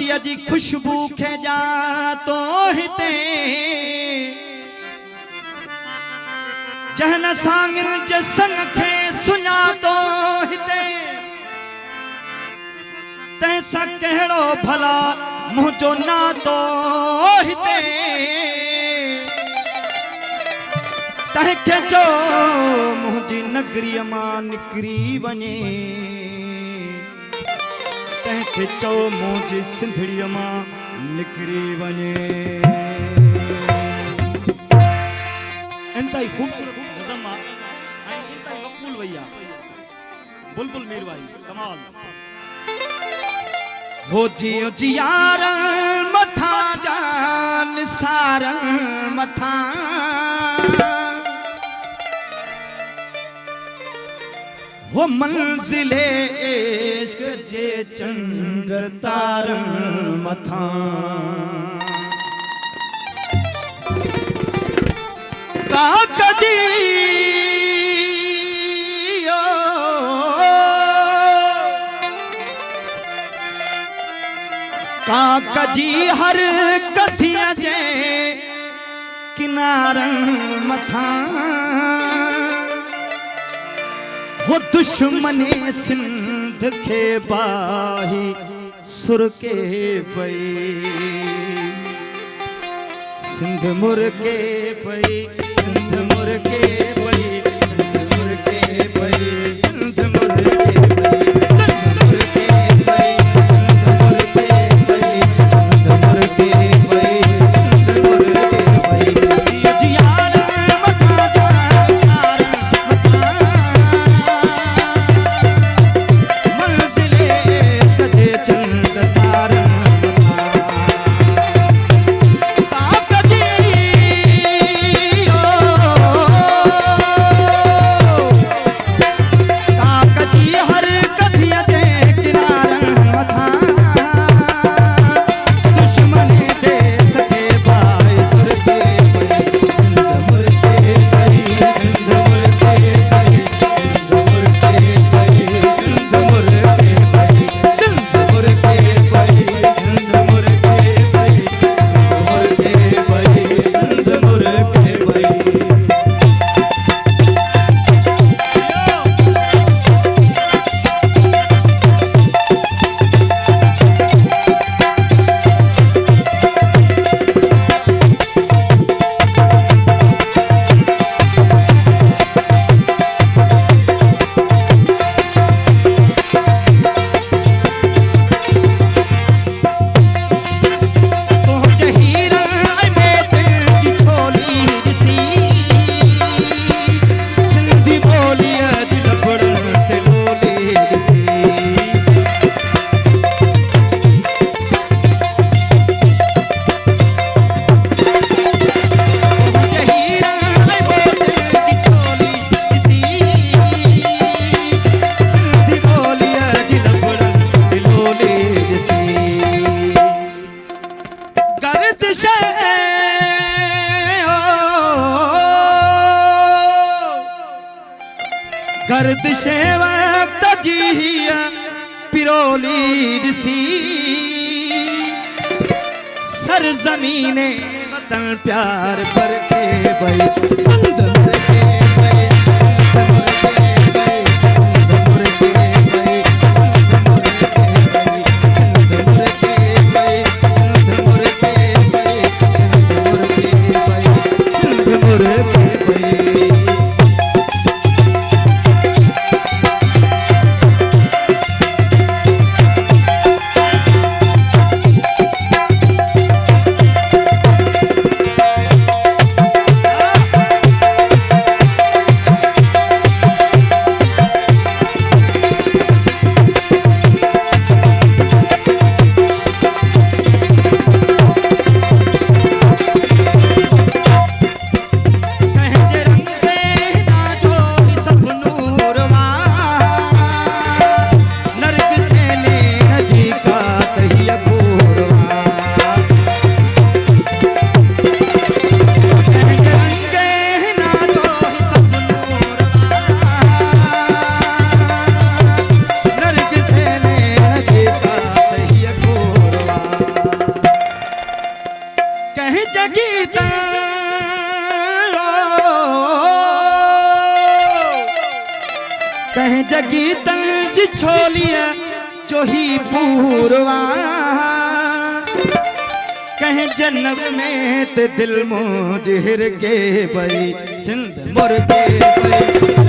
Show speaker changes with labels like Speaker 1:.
Speaker 1: मिट्टी जी खुशबू खे जा तो हिते जहन सांगिन जे संग खे सुञा तो हिते तैसा कहिड़ो भला मुझो नातो हिते तंहिंखे चो मुंहिंजी नगरीअ मां निकिरी वञे तंहिंखे चो मुंहिंजी सिंधड़ीअ मां निकिरी वञे। इंतहाई खूबसूरत नज़म आहे ऐं इंतहाई मक़बूल वई आहे बुलबुल मीरवाई कमाल। हो जियो जियार मथा जान सार मथा हो मंजिले इश्क जे चंड तार मथा काकजी काकजी हर कथिया जे किनारन मथा हो दुश्मने सिंध के बाही सुर के पई सिंध मुर के पई सिंध मुर के पई सिंध मुर के पई सिंध मुर के पई सिंध मुर के पई सिंध मुर के पई सिंध मुर के पई सिंध मुर के पई जियार मथा जान सार मथा मंजिले इश्क जे चंद तार गर्दिशे वक्त जिया पिरोली दिसी सरजमीने वतन प्यार पर के भई संग मर के भई संग मर के भई संग मर के भई संग मर के भई संग मर के भई संग मर के भई संग मर के भई जगी तंज छोलिया जो ही पूरवा कहें जन्नत में ते दिल मोजहिर के भई सिंध मुर के भई